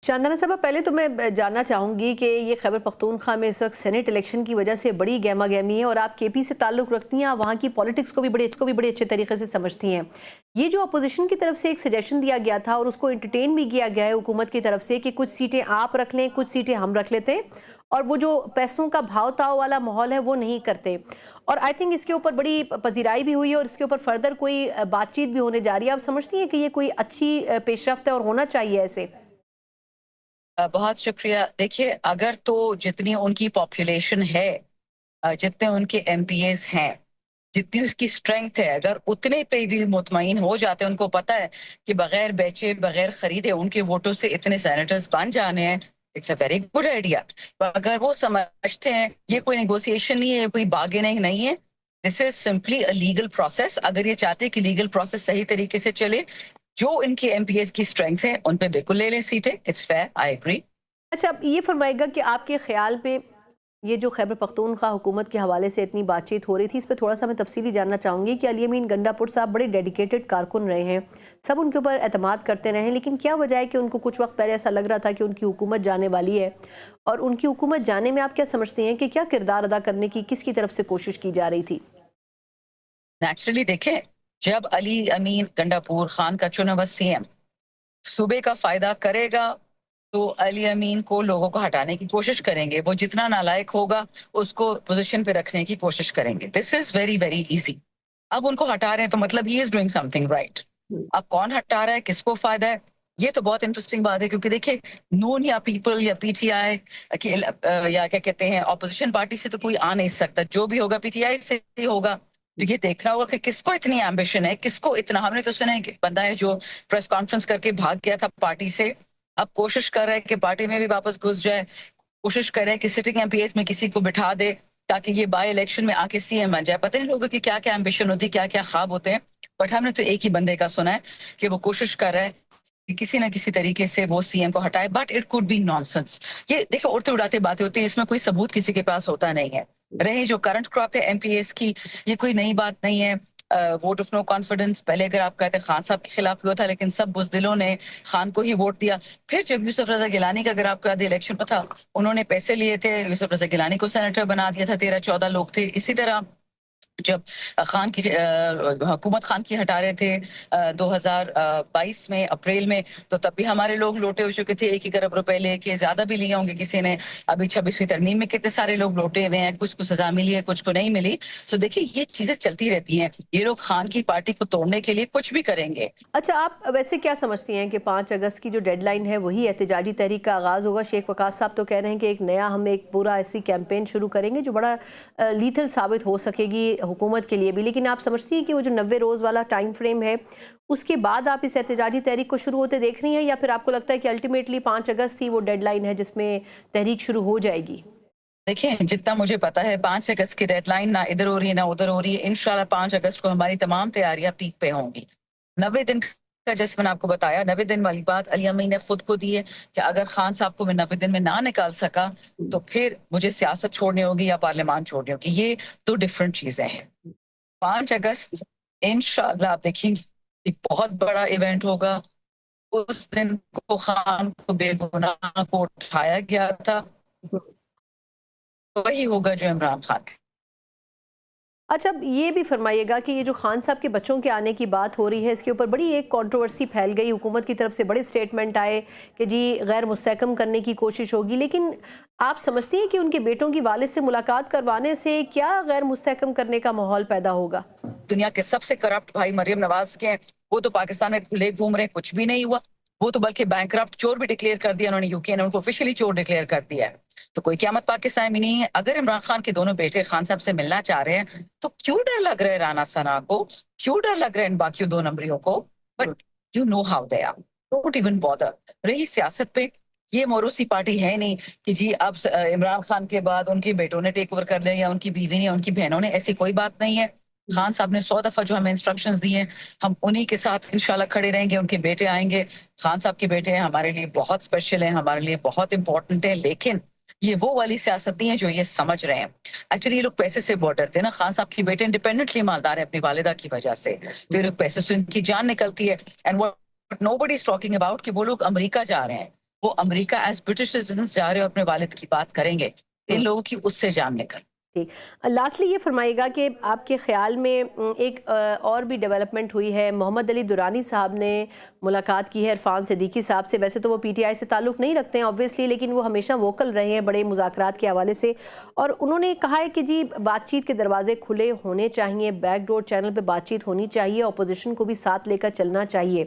शानदाना साहब, पहले तो मैं जानना चाहूँगी कि ये खैबर पख्तूनख्वा में इस वक्त सेनेट इलेक्शन की वजह से बड़ी गहमा गहमी है और आप केपी से ताल्लुक़ रखती हैं, आप वहाँ की पॉलिटिक्स को भी बड़े अच्छे तरीके से समझती हैं। ये जो अपोजिशन की तरफ से एक सजेशन दिया गया था और उसको एंटरटेन भी किया गया है हुकूमत की तरफ से कि कुछ सीटें आप रख लें, कुछ सीटें हम रख लेते हैं, और वो जो पैसों का भाव ताव वाला माहौल है वो नहीं करते। और आई थिंक इसके ऊपर बड़ी पजीराई भी हुई है और इसके ऊपर फर्दर कोई बातचीत भी होने जा रही है। आप समझती हैं कि ये कोई अच्छी पेशरफ्त है और होना चाहिए ऐसे? बहुत शुक्रिया। देखिए, अगर तो जितनी उनकी पॉपुलेशन है, जितने उनके एमपीएस हैं, जितनी उसकी स्ट्रेंथ है, अगर उतने पे भी मुतमईन हो जाते हैं, उनको पता है कि बगैर बेचे बगैर खरीदे उनके वोटों से इतने सेनेटर्स बन जाने हैं, it's a very good idea. अगर वो समझते हैं ये कोई नेगोशिएशन नहीं है, ये कोई बार्गेनिंग नहीं है, this is simply a legal process. अगर ये चाहते हैं कि लीगल प्रोसेस सही तरीके से चले, जो इनके एमपीएस की स्ट्रेंथ है उन पे बिल्कुल ले लें सीटें, इट्स फेयर, आई एग्री। अच्छा, अब ये फरमाएगा कि आपके ख्याल पे ये जो खैबर पख्तूनख्वा हुकूमत के हवाले से इतनी बातचीत हो रही थी, इस पे थोड़ा सा मैं तफसीली जानना चाहूँगी कि अली अमीन गंडापुर साहब बड़े डेडिकेटेड कारकुन रहे हैं, सब उनके ऊपर एतमाद करते रहे हैं, लेकिन क्या वजह है कि उनको कुछ वक्त पहले ऐसा लग रहा था कि उनकी हुकूमत जाने वाली है? और उनकी हुकूमत जाने में आप क्या समझते हैं कि क्या किरदार अदा करने की किसकी तरफ से कोशिश की जा रही थी? नेचुरली देखें, जब अली अमीन गंडापुर खान का चुना हुआ सीएम सूबे का फायदा करेगा, तो अली अमीन को लोगों को हटाने की कोशिश करेंगे। वो जितना नालायक होगा उसको पोजीशन पे रखने की कोशिश करेंगे। This is very very easy. अब उनको हटा रहे हैं तो मतलब he is doing something right. अब कौन हटा रहा है, किसको फायदा है, ये तो बहुत इंटरेस्टिंग बात है, क्योंकि देखिए, नून या पीपल या पीटीआई या क्या कहते हैं ऑपोजिशन पार्टी से तो कोई आ नहीं सकता, जो भी होगा पीटीआई से ही होगा। तो ये देखना होगा कि किसको इतनी एम्बिशन है, किसको इतना। हमने तो सुना है कि बंदा है जो प्रेस कॉन्फ्रेंस करके भाग गया था पार्टी से, अब कोशिश कर रहा है कि पार्टी में भी वापस घुस जाए, कोशिश कर रहे हैं कि सिटिंग एमपीएस में किसी को बिठा दे ताकि ये बाय इलेक्शन में आके सीएम बन जाए। पता नहीं लोगों की क्या क्या एम्बिशन होती है, क्या क्या ख्वाब होते हैं, बट हमने तो एक ही बंदे का सुना है कि वो कोशिश कर रहा है कि किसी ना किसी तरीके से वो सीएम को हटाए, but it could be nonsense. ये देखो, उड़ते उड़ाते बातें होती है, इसमें कोई सबूत किसी के पास होता नहीं है। रही जो करंट क्रॉप है एमपीएस की, ये कोई नई बात नहीं है। वोट ऑफ नो कॉन्फिडेंस पहले अगर आप कहते हैं खान साहब के खिलाफ हुआ था, लेकिन सब बुजदिलों ने खान को ही वोट दिया। फिर जब यूसुफ रजा गिलानी का अगर आपको याद है इलेक्शन में था, उन्होंने पैसे लिए थे, यूसुफ रजा गिलानी को सेनेटर बना दिया था, 13-14 लोग थे। इसी तरह जब खान की हुकूमत खान की हटा रहे थे 2022 में अप्रैल में, तो तब भी हमारे लोग लौटे हो चुके थे 1 अरब रुपए लेके, ज्यादा भी लिए होंगे किसी ने। अभी 26वीं तरमीम में कितने सारे लोग लौटे हुए हैं, कुछ को सजा मिली है, कुछ को नहीं मिली। तो देखिए, ये चीजें चलती रहती हैं, ये लोग खान की पार्टी को तोड़ने के लिए कुछ भी करेंगे। अच्छा, आप वैसे क्या समझती हैं कि 5 अगस्त की जो डेडलाइन है वही एहतजाजी तहरीक का आगाज़ होगा? शेख वकास साहब तो कह रहे हैं कि एक नया हम एक पूरा ऐसी कैंपेन शुरू करेंगे जो बड़ा लीथल साबित हो सकेगी हुकूमत के लिए भी, लेकिन आप समझती हैं कि वो जो 90 रोज़ वाला टाइम फ्रेम है उसके बाद आप इस एहतजाजी तहरीक को शुरू होते देख रही हैं, या फिर आपको लगता है कि अल्टीमेटली 5 अगस्त ही वो डेडलाइन है जिसमें तहरीक शुरू हो जाएगी? देखिए, जितना मुझे पता है 5 अगस्त की डेडलाइन ना इधर हो रही है ना उधर हो रही है। इंशाल्लाह 5 अगस्त को हमारी तमाम तैयारियां पीक पे होंगी। 90 दिन का, जैसे मैंने आपको बताया, 90 दिन वाली बात अली अमीन ने खुद को दी है कि अगर खान साहब को मैं 90 दिन में ना निकाल सका तो फिर मुझे सियासत छोड़नी होगी या पार्लियामान छोड़नी होगी। ये दो डिफरेंट चीजें हैं। 5 अगस्त इंशाल्लाह आप देखेंगे एक बहुत बड़ा इवेंट होगा। उस दिन को खान को बेगुनाह को उठाया गया था, तो वही होगा जो इमरान खान। अच्छा, अब ये भी फरमाइएगा कि ये जो खान साहब के बच्चों के आने की बात हो रही है, इसके ऊपर बड़ी एक कंट्रोवर्सी फैल गई, हुकूमत की तरफ से बड़े स्टेटमेंट आए कि जी गैर मुस्तहकम करने की कोशिश होगी, लेकिन आप समझती हैं कि उनके बेटों की वालिद से मुलाकात करवाने से क्या गैर मुस्तहकम करने का माहौल पैदा होगा? दुनिया के सबसे करप्ट भाई मरियम नवाज के हैं, वो तो पाकिस्तान में खुले घूम रहे हैं, कुछ भी नहीं हुआ। वो तो बल्कि बैंकरप्ट चोर भी डिक्लेयर कर दिया उन्होंने, यूके ने उनको ऑफिशियली चोर डिक्लेयर कर दिया है। तो कोई क़यामत पाकिस्तान में नहीं है। अगर इमरान खान के दोनों बेटे खान साहब से मिलना चाह रहे हैं तो क्यों डर लग रहा है राना सना को, क्यों डर लग रहा है इन बाकी 2 नंबरियों को? But you know how they are, don't even bother. रही सियासत पे, ये मोरूसी पार्टी है नहीं कि जी अब इमरान खान के बाद उनके बेटों ने टेक ओवर कर लिया या उनकी बीवी ने या उनकी बहनों ने, ऐसी कोई बात नहीं है। खान साहब ने 100 दफा जो हमें इंस्ट्रक्शंस दिए हैं, हम उन्हीं के साथ इंशाल्लाह खड़े रहेंगे। उनके बेटे आएंगे, खान साहब के बेटे हैं, हमारे लिए बहुत स्पेशल है, हमारे लिए बहुत इंपॉर्टेंट है, लेकिन ये वो वाली सियासत नहीं है जो ये समझ रहे हैं। एक्चुअली ये लोग पैसे से बहुत डरते हैं ना। खान साहब के बेटे इंडिपेंडेंटली मालदार है अपनी वालिदा की वजह से, तो ये लोग पैसे से उनकी जान निकलती है। And what nobody is talking about कि वो लोग अमेरिका जा रहे हैं। وہ امریکہ ایز برٹش سٹیزنز جا رہے اور اپنے والد کی بات کریں گے، ان لوگوں کی اس سے جان نکل۔ ٹھیک، لاسٹلی یہ فرمائیے گا کہ آپ کے خیال میں ایک اور بھی ڈیولپمنٹ ہوئی ہے، محمد علی درانی صاحب نے ملاقات کی ہے عرفان صدیقی صاحب سے۔ ویسے تو وہ پی ٹی آئی سے تعلق نہیں رکھتے ہیں آبویسلی، لیکن وہ ہمیشہ ووکل رہے ہیں بڑے مذاکرات کے حوالے سے، اور انہوں نے کہا ہے کہ جی بات چیت کے دروازے کھلے ہونے چاہیے، بیک ڈور چینل پہ بات چیت ہونی چاہیے، اپوزیشن کو بھی ساتھ لے کر چلنا چاہیے۔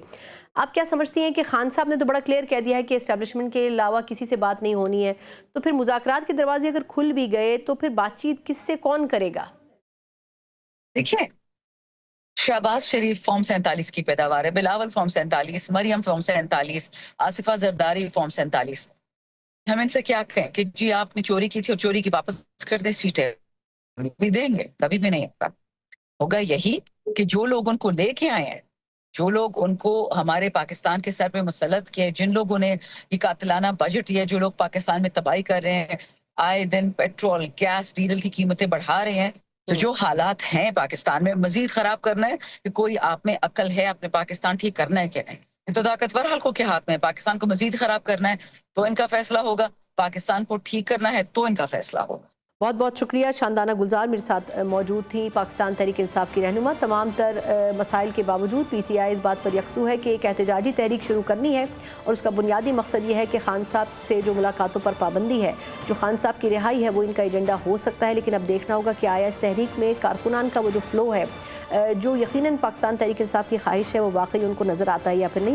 آپ کیا سمجھتی ہیں کہ خان صاحب نے تو بڑا کلیئر کہہ دیا ہے کہ اسٹیبلشمنٹ کے علاوہ کسی سے بات نہیں ہونی ہے، تو پھر مذاکرات کے دروازے اگر کھل بھی گئے تو پھر بات چیت کس سے کون کرے گا؟ دیکھیں، شہباز شریف فارم 47 کی پیداوار ہے، بلاول فارم 47، مریم فارم 47، آصفہ زرداری فارم 47۔ ہم ان سے کیا کہیں کہ جی آپ نے چوری کی تھی اور چوری کی واپس کر دیں سیٹیں، بھی دیں گے، کبھی بھی نہیں ہوگا۔ ہوگا یہی کہ جو لوگ ان کو لے کے آئے ہیں، جو لوگ ان کو ہمارے پاکستان کے سر پہ مسلط کیے، جن لوگوں نے یہ قاتلانہ بجٹ دیا، جو لوگ پاکستان میں تباہی کر رہے ہیں، آئے دن پیٹرول، گیس، ڈیزل کی قیمتیں بڑھا رہے ہیں، تو جو حالات ہیں پاکستان میں مزید خراب کرنا ہے کہ کوئی آپ میں عقل ہے اپنے پاکستان ٹھیک کرنا ہے کہ نہیں؟ یہ تو طاقتور حلقوں کے ہاتھ میں ہے، پاکستان کو مزید خراب کرنا ہے تو ان کا فیصلہ ہوگا، پاکستان کو ٹھیک کرنا ہے تو ان کا فیصلہ ہوگا۔ بہت بہت شکریہ شاندانہ گلزار میرے ساتھ موجود تھی، پاکستان تحریک انصاف کی رہنما۔ تمام تر مسائل کے باوجود پی ٹی آئی اس بات پر یکسو ہے کہ ایک احتجاجی تحریک شروع کرنی ہے، اور اس کا بنیادی مقصد یہ ہے کہ خان صاحب سے جو ملاقاتوں پر پابندی ہے، جو خان صاحب کی رہائی ہے، وہ ان کا ایجنڈا ہو سکتا ہے، لیکن اب دیکھنا ہوگا کہ آیا اس تحریک میں کارکنان کا وہ جو فلو ہے، جو یقیناً پاکستان تحریک انصاف کی خواہش ہے، وہ واقعی ان کو نظر آتا ہے یا پھر نہیں۔